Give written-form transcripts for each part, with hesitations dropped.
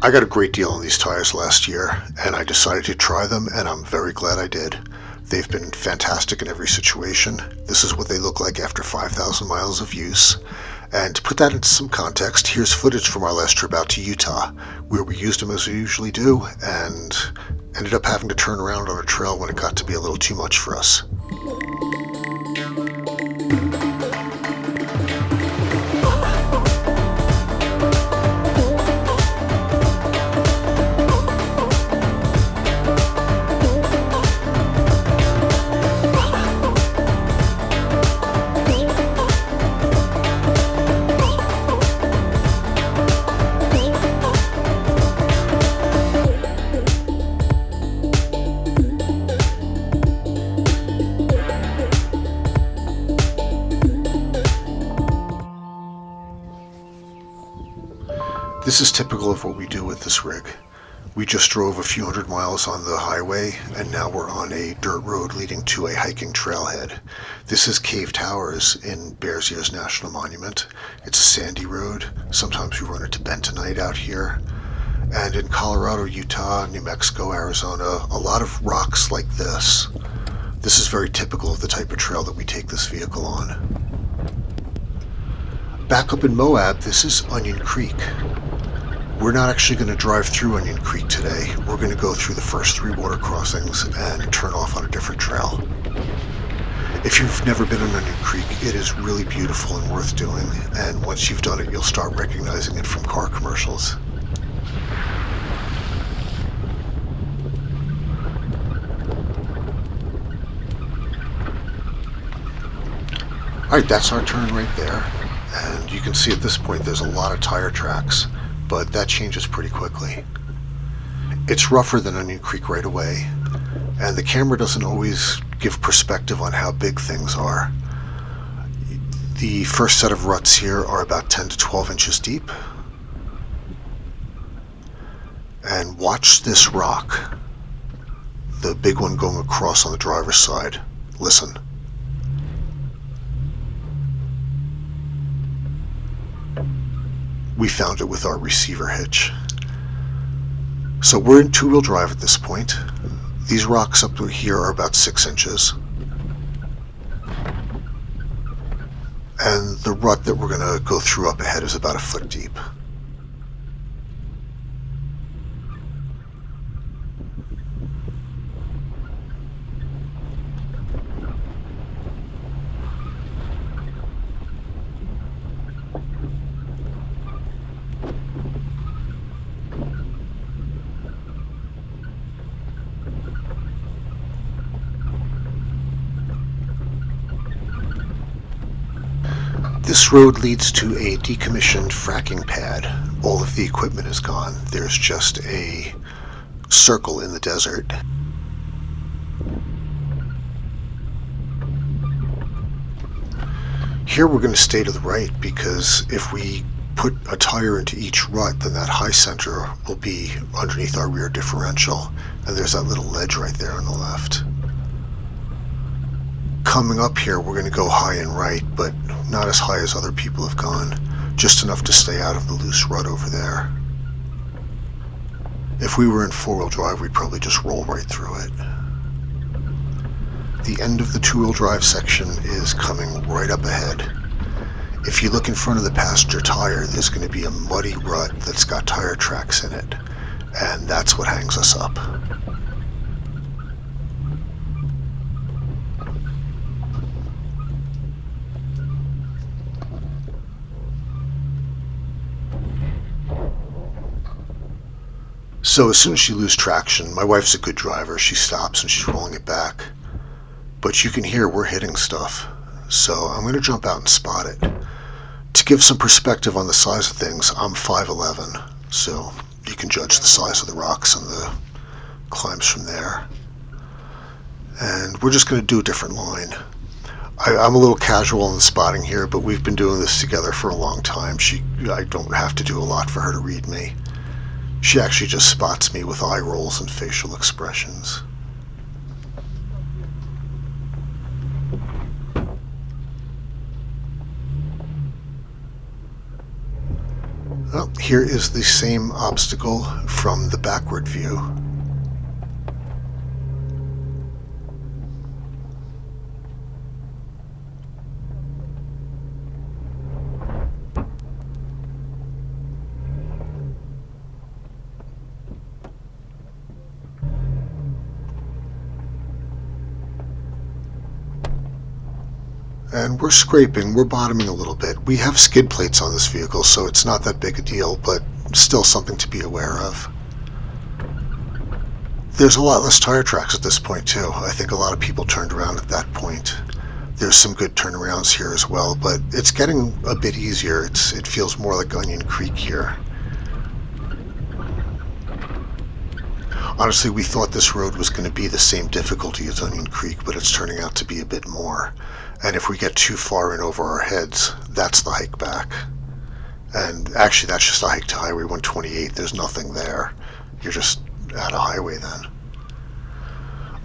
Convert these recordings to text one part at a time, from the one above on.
I got a great deal on these tires last year, and I decided to try them, and I'm very glad I did. They've been fantastic in every situation. This is what they look like after 5,000 miles of use. And to put that into some context, here's footage from our last trip out to Utah, where we used them as we usually do, and ended up having to turn around on a trail when it got to be a little too much for us. This is typical of what we do with this rig. We just drove a few hundred miles on the highway, and now we're on a dirt road leading to a hiking trailhead. This is Cave Towers in Bears Ears National Monument. It's a sandy road. Sometimes we run into bentonite out here. And in Colorado, Utah, New Mexico, Arizona, a lot of rocks like this. This is very typical of the type of trail that we take this vehicle on. Back up in Moab, this is Onion Creek. We're not actually going to drive through Onion Creek today. We're going to go through the first 3 water crossings and turn off on a different trail. If you've never been on Onion Creek, it is really beautiful and worth doing, and once you've done it, you'll start recognizing it from car commercials. Alright, that's our turn right there, and you can see at this point there's a lot of tire tracks, but that changes pretty quickly. It's rougher than Onion Creek right away, and the camera doesn't always give perspective on how big things are. The first set of ruts here are about 10 to 12 inches deep. And watch this rock, the big one going across on the driver's side. Listen. We found it with our receiver hitch. So we're in 2-wheel drive at this point. These rocks up here are about 6 inches. And the rut that we're going to go through up ahead is about 1 foot deep. This road leads to a decommissioned fracking pad. All of the equipment is gone. There's just a circle in the desert. Here we're going to stay to the right because if we put a tire into each rut, then that high center will be underneath our rear differential, and there's that little ledge right there on the left. Coming up here, we're going to go high and right, but not as high as other people have gone, just enough to stay out of the loose rut over there. If we were in 4-wheel drive, we'd probably just roll right through it. The end of the 2-wheel drive section is coming right up ahead. If you look in front of the passenger tire, there's going to be a muddy rut that's got tire tracks in it, and that's what hangs us up. So as soon as you lose traction, my wife's a good driver, she stops and she's rolling it back. But you can hear we're hitting stuff, so I'm going to jump out and spot it. To give some perspective on the size of things, I'm 5'11", so you can judge the size of the rocks and the climbs from there. And we're just going to do a different line. I'm a little casual in the spotting here, but we've been doing this together for a long time. I don't have to do a lot for her to read me. She actually just spots me with eye rolls and facial expressions. Well, here is the same obstacle from the backward view. And we're scraping, we're bottoming a little bit. We have skid plates on this vehicle, so it's not that big a deal, but still something to be aware of. There's a lot less tire tracks at this point too. I think a lot of people turned around at that point. There's some good turnarounds here as well, but it's getting a bit easier. It feels more like Onion Creek here. Honestly, we thought this road was going to be the same difficulty as Onion Creek, but it's turning out to be a bit more. And if we get too far in over our heads, that's the hike back. And actually, that's just a hike to Highway 128. There's nothing there. You're just at a highway then.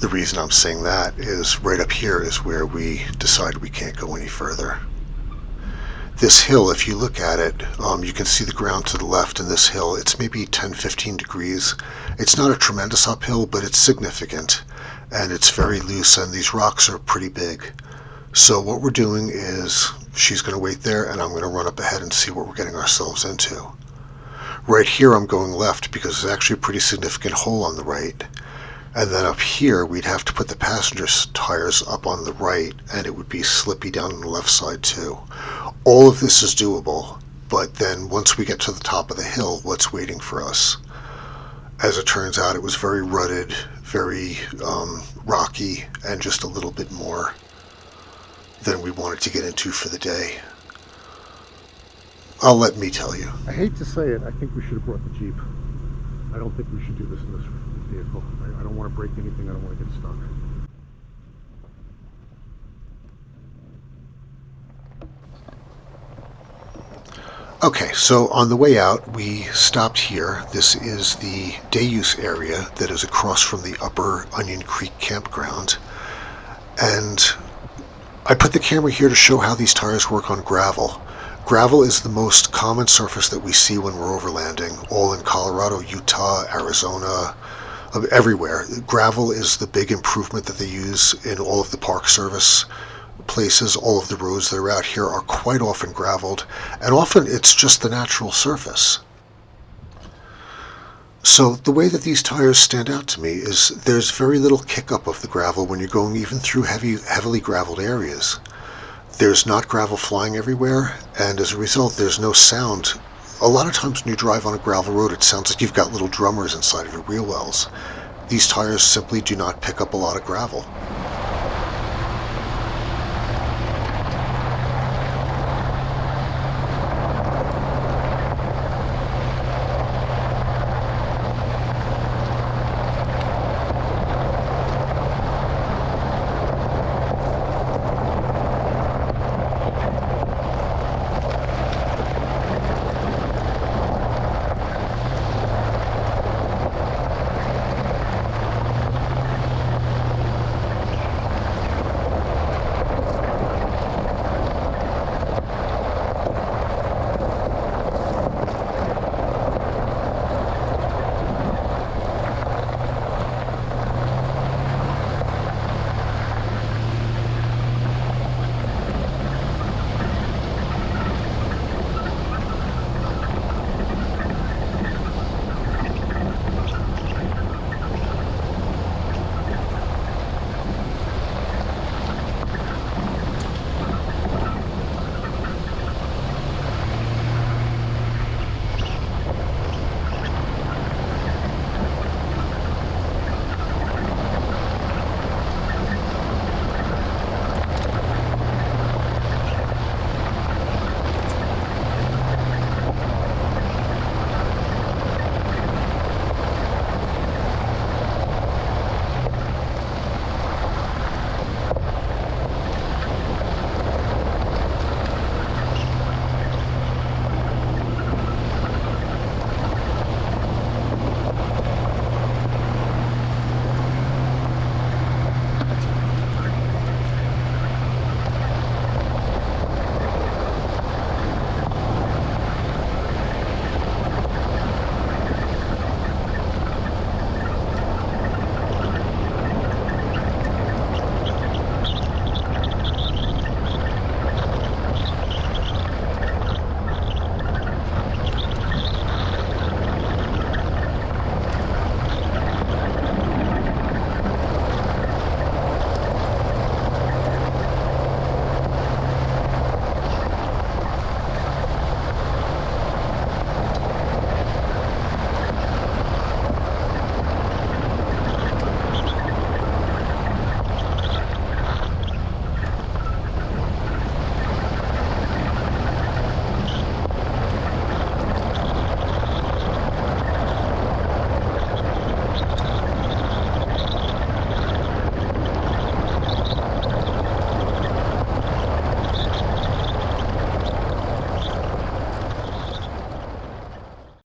The reason I'm saying that is right up here is where we decide we can't go any further. This hill, if you look at it, you can see the ground to the left in this hill. It's maybe 10-15 degrees. It's not a tremendous uphill, but it's significant. And it's very loose, and these rocks are pretty big. So what we're doing is she's going to wait there, and I'm going to run up ahead and see what we're getting ourselves into. Right here I'm going left because there's actually a pretty significant hole on the right. And then up here we'd have to put the passenger tires up on the right, and it would be slippy down on the left side too. All of this is doable, but then once we get to the top of the hill, what's waiting for us? As it turns out, it was very rutted, very rocky, and just a little bit more than we wanted to get into for the day. I'll let me tell you. I hate to say it, I think we should have brought the Jeep. I don't think we should do this in this vehicle. I don't want to break anything, I don't want to get stuck. Okay, so on the way out, we stopped here. This is the day use area that is across from the Upper Onion Creek campground. And I put the camera here to show how these tires work on gravel. Gravel is the most common surface that we see when we're overlanding, all in Colorado, Utah, Arizona, everywhere. Gravel is the big improvement that they use in all of the Park Service places. All of the roads that are out here are quite often graveled, and often it's just the natural surface. So the way that these tires stand out to me is there's very little kick up of the gravel when you're going even through heavily graveled areas. There's not gravel flying everywhere, and as a result there's no sound. A lot of times when you drive on a gravel road, it sounds like you've got little drummers inside of your wheel wells. These tires simply do not pick up a lot of gravel.